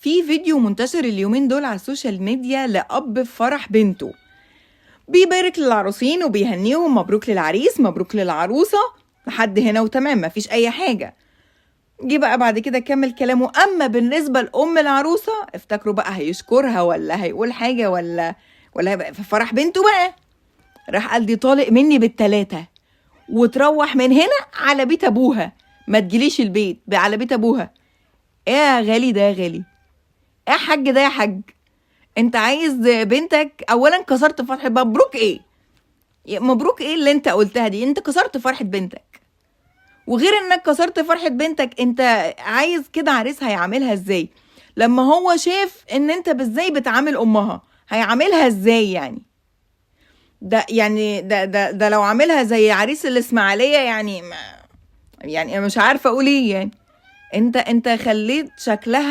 في فيديو منتشر اليومين دول على السوشيال ميديا لأب في فرح بنته، بيبارك للعروسين وبيهنيهم مبروك للعريس مبروك للعروسة لحد هنا وتمام، مفيش أي حاجة. جه بقى بعد كده كمل كلامه، أما بالنسبة لأم العروسة افتكروا بقى هيشكرها ولا هيقول حاجة ولا هيبقى في فرح بنته بقى. راح قال دي طالق مني بالتلاتة وتروح من هنا على بيت أبوها، ما تجيليش البيت على بيت أبوها. ايه يا غالي ده يا غالي، ايه يا حاج ده يا حاج، انت عايز بنتك اولا كسرت فرحة مبروك ايه؟ مبروك ايه اللي انت قلتها دي؟ انت كسرت فرحة بنتك، وغير انك كسرت فرحة بنتك انت عايز كده عريس هيعملها ازاي؟ لما هو شاف ان انت ازاي بتعامل امها هيعاملها ازاي يعني؟ ده يعني ده لو عاملها زي عريس الاسماعيلية يعني يعني انا مش عارفة اقول ايه يعني. انت خليت شكلها